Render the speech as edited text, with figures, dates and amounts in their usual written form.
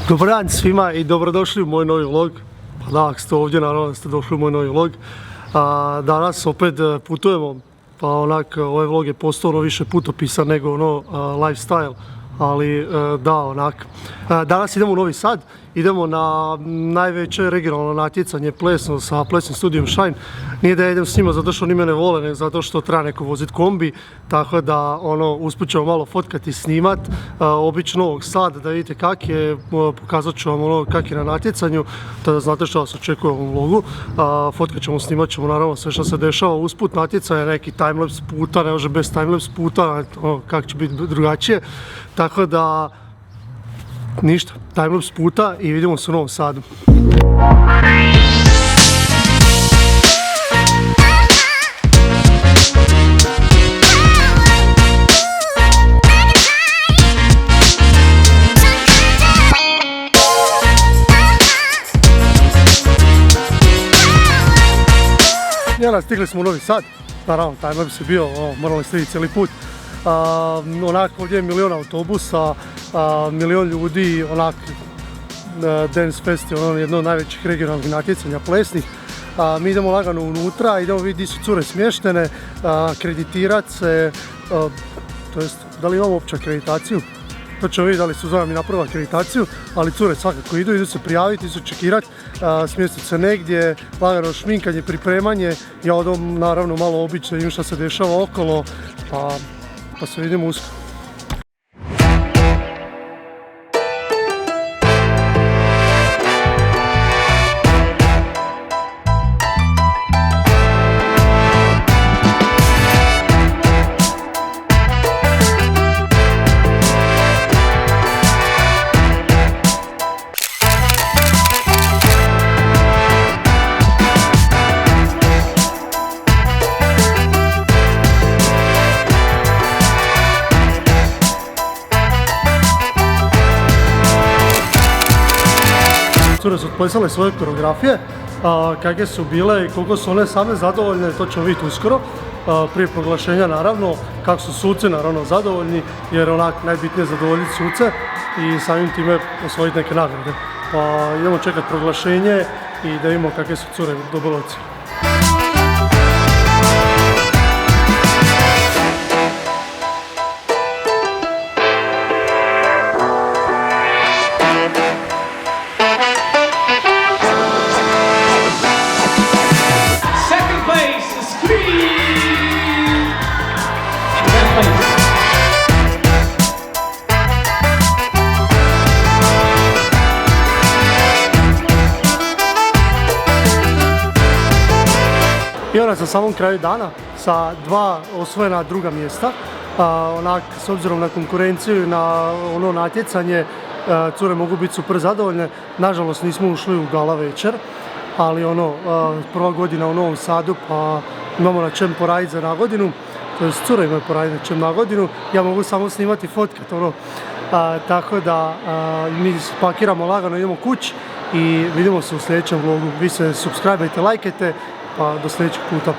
Dobar dan svima i dobrodošli u moj novi vlog. Pa da, ako ste ovdje, naravno da ste došli u moj novi vlog. Danas opet putujemo, pa onak, ovaj vlog je postao više putopisan nego lifestyle. Ali da, onak. Danas idemo u Novi Sad, idemo na najveće regionalno natjecanje plesno sa plesnim studijom Shine. Nije da ja idem s njima zato što oni mene vole, nego zato što treba neko voziti kombi. Tako da usput ćemo malo fotkati i snimat obično Novog Sada da vidite kak je, pokazat ću vam kak je na natjecanju, tada znate što vas očekuje u ovom vlogu. Fotkat ćemo, snimat ćemo naravno sve što se dešava usput natjecanja, neki timelapse puta, ne može bez timelapse puta, kak će biti drugačije. Tako da, ništa, timelapse puta i vidimo se u Novom Sadu. Stigli smo u Novi Sad, naravno timelapse je bio, morali ste vidjeti cijeli put. Onak ovdje je milion autobusa, milion ljudi, onak Dance Fest je jedno od najvećih regionalnih natjecanja plesnih. Mi idemo lagano unutra, idemo vidjeti gdje su cure smještene, akreditirat se, to jest da li imamo uopće akreditaciju. To ćemo vidjeti da li su zove mi napravili akreditaciju, ali cure svakako idu se prijaviti, idu se čekirati, smjestiti se negdje, lagano šminkanje, pripremanje. Ja odem naravno malo obično, vidim šta se dešava okolo, pa se vidimo uskoro. Cure su otplesale svoje koreografije, kakve su bile i koliko su one same zadovoljne, to ćemo vidjeti uskoro. Prije proglašenja naravno, kako su suci naravno zadovoljni, jer onak najbitnije je zadovoljiti suce i samim time osvojiti neke nagrade. Pa idemo čekati proglašenje i da vidimo kakve su cure dobile ocjene. I onda na samom kraju dana sa 2 osvojena druga mjesta, onak s obzirom na konkurenciju i na natjecanje, cure mogu biti super zadovoljne. Nažalost nismo ušli u gala večer, ali prva godina u Novom Sadu, pa imamo na čem poraditi za nagodinu, to jest cure imaju poraditi na čem nagodinu, ja mogu samo snimati fotkat, tako da mi pakiramo lagano, idemo kući i vidimo se u sljedećem vlogu. Vi se subscribe-ajte, lajkajte, pa do sljedećeg puta.